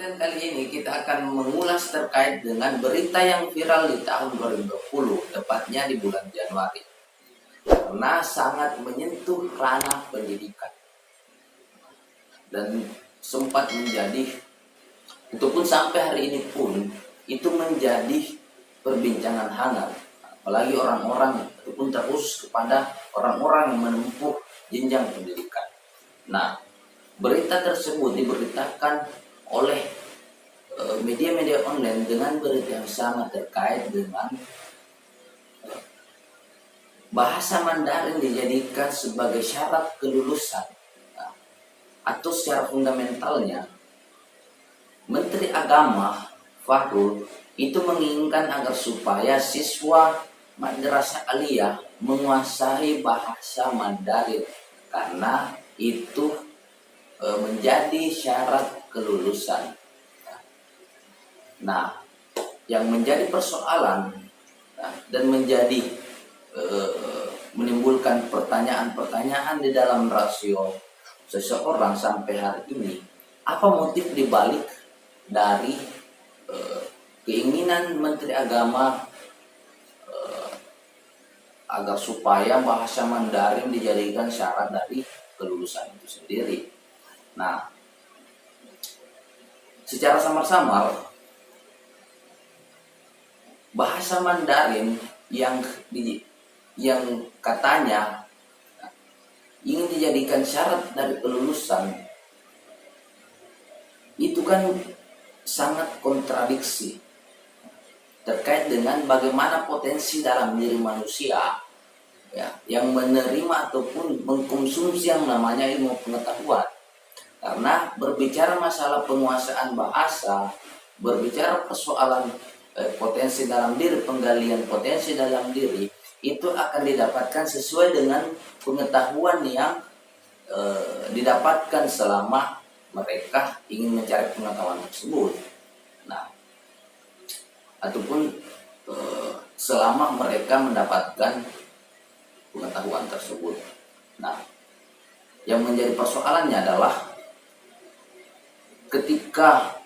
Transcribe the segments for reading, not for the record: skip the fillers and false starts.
Dan kali ini kita akan mengulas terkait dengan berita yang viral di tahun 2020, tepatnya di bulan Januari. Karena sangat menyentuh ranah pendidikan. Dan sempat menjadi, itu pun sampai hari ini pun, itu menjadi perbincangan hangat. Apalagi orang-orang, itu pun terkhusus kepada orang-orang yang menempuh jenjang pendidikan. Nah, berita tersebut diberitakan oleh media-media online dengan berita yang sama terkait dengan bahasa Mandarin dijadikan sebagai syarat kelulusan. Nah, atau secara fundamentalnya, Menteri Agama Fakhrul itu menginginkan agar supaya siswa madrasah aliyah menguasai bahasa Mandarin karena itu menjadi syarat kelulusan. Nah, yang menjadi persoalan dan menjadi menimbulkan pertanyaan-pertanyaan di dalam rasio seseorang sampai hari ini, apa motif dibalik dari keinginan Menteri Agama agar supaya bahasa Mandarin dijadikan syarat dari kelulusan itu sendiri. Nah, secara samar-samar bahasa Mandarin yang katanya ingin dijadikan syarat dari kelulusan itu kan sangat kontradiksi terkait dengan bagaimana potensi dalam diri manusia ya, yang menerima ataupun mengkonsumsi yang namanya ilmu pengetahuan. Karena berbicara masalah penguasaan bahasa, berbicara persoalan potensi dalam diri, penggalian potensi dalam diri, itu akan didapatkan sesuai dengan pengetahuan yang didapatkan selama mereka ingin mencari pengetahuan tersebut. Nah, ataupun selama mereka mendapatkan pengetahuan tersebut. Nah, yang menjadi persoalannya adalah ketika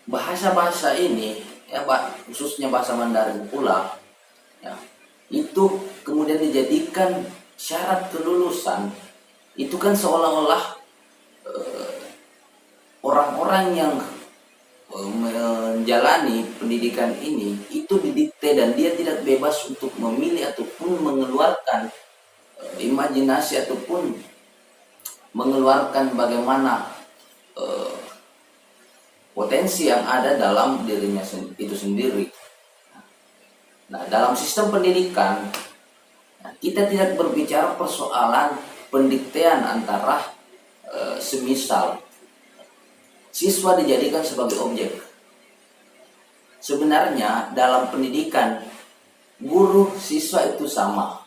bahasa-bahasa ini, ya Pak, khususnya bahasa Mandarin pula, ya, itu kemudian dijadikan syarat kelulusan, itu kan seolah-olah orang-orang yang menjalani pendidikan ini itu didikte dan dia tidak bebas untuk memilih ataupun mengeluarkan imajinasi ataupun mengeluarkan bagaimana potensi yang ada dalam dirinya itu sendiri. Nah, dalam sistem pendidikan kita tidak berbicara persoalan pendiktean antara semisal siswa dijadikan sebagai objek. Sebenarnya dalam pendidikan guru siswa itu sama.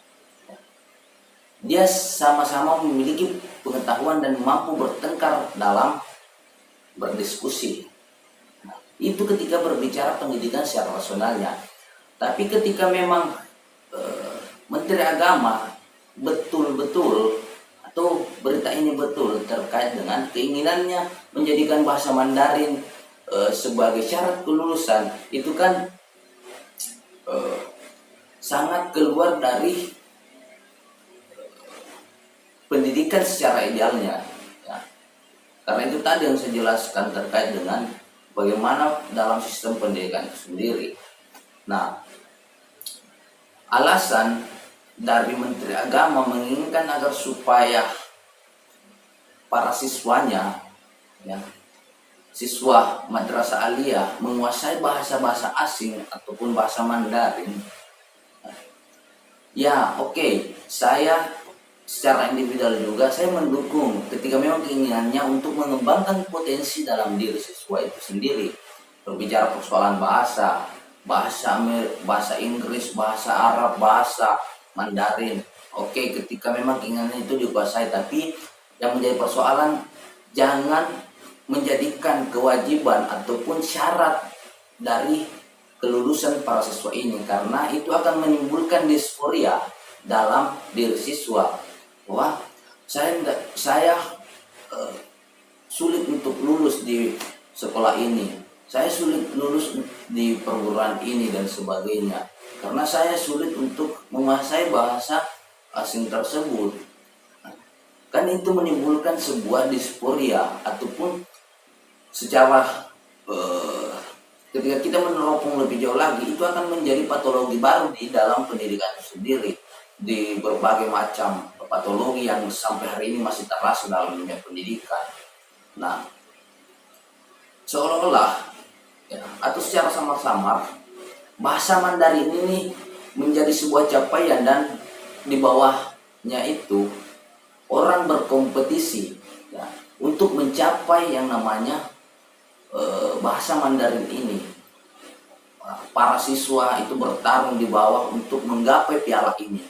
Dia sama-sama memiliki pengetahuan dan mampu bertengkar dalam berdiskusi. Nah, itu ketika berbicara pendidikan secara rasionalnya. Tapi ketika memang Menteri Agama betul-betul atau berita ini betul terkait dengan keinginannya menjadikan bahasa Mandarin sebagai syarat kelulusan, itu kan sangat keluar dari pendidikan secara idealnya ya. Karena itu tadi yang saya jelaskan terkait dengan bagaimana dalam sistem pendidikan itu sendiri. Nah, alasan dari Menteri Agama menginginkan agar supaya para siswanya ya, siswa madrasah aliyah menguasai bahasa-bahasa asing ataupun bahasa Mandarin. Ya, oke, saya secara individual juga saya mendukung ketika memang keinginannya untuk mengembangkan potensi dalam diri siswa itu sendiri. Berbicara persoalan bahasa Inggris, bahasa Arab, bahasa Mandarin. Oke, ketika memang keinginannya itu dikuasai, tapi yang menjadi persoalan jangan menjadikan kewajiban ataupun syarat dari kelulusan para siswa ini, karena itu akan menimbulkan disforia dalam diri siswa. Wah, saya sulit untuk lulus di sekolah ini, saya sulit lulus di perguruan ini dan sebagainya, karena saya sulit untuk menguasai bahasa asing tersebut. Kan itu menimbulkan sebuah disporia, ataupun secara ketika kita meneropong lebih jauh lagi, itu akan menjadi patologi baru di dalam pendidikan itu sendiri, di berbagai macam patologi yang sampai hari ini masih terasa dalam dunia pendidikan. Nah, seolah-olah ya, atau secara samar-samar bahasa Mandarin ini menjadi sebuah capaian, dan di bawahnya itu orang berkompetisi ya, untuk mencapai yang namanya bahasa Mandarin ini. Para siswa itu bertarung di bawah untuk menggapai piala ini.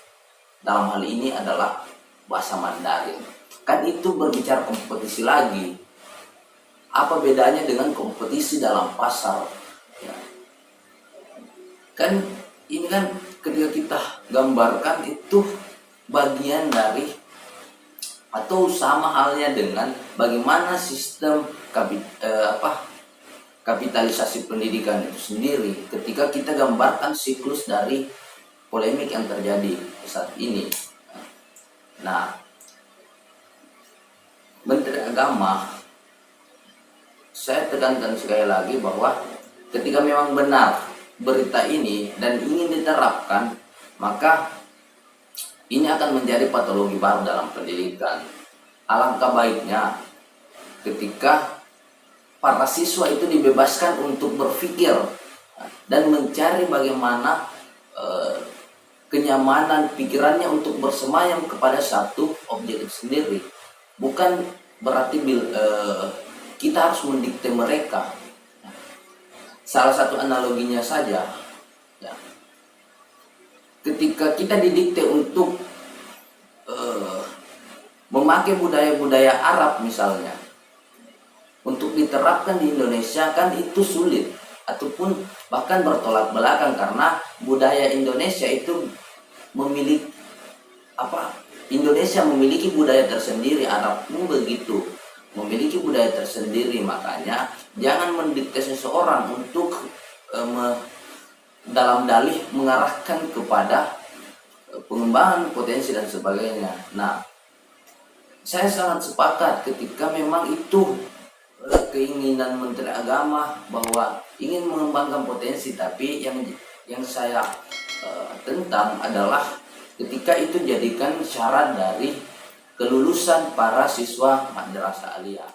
Dalam hal ini adalah bahasa Mandarin. Kan itu berbicara kompetisi lagi. Apa bedanya dengan kompetisi dalam pasar? Ya. Kan ini kan ketika kita gambarkan itu bagian dari, atau sama halnya dengan bagaimana sistem kapitalisasi pendidikan itu sendiri, ketika kita gambarkan siklus dari polemik yang terjadi saat ini. Nah, Menteri Agama, saya tekankan sekali lagi bahwa ketika memang benar berita ini dan ingin diterapkan, maka ini akan menjadi patologi baru dalam pendidikan. Alangkah baiknya ketika para siswa itu dibebaskan untuk berpikir dan mencari bagaimana kenyamanan pikirannya untuk bersemayam kepada satu objek sendiri. Bukan berarti kita harus mendikte mereka. Salah satu analoginya saja, ya, ketika kita didikte untuk memakai budaya-budaya Arab misalnya, untuk diterapkan di Indonesia kan itu sulit, ataupun bahkan bertolak belakang, karena budaya Indonesia itu memiliki Indonesia memiliki budaya tersendiri, Arab pun begitu, memiliki budaya tersendiri. Makanya jangan mendikte seseorang untuk dalam dalih mengarahkan kepada pengembangan potensi dan sebagainya. Nah, saya sangat sepakat ketika memang itu keinginan Menteri Agama bahwa ingin mengembangkan potensi, tapi yang saya tentang adalah ketika itu jadikan syarat dari kelulusan para siswa madrasah aliyah.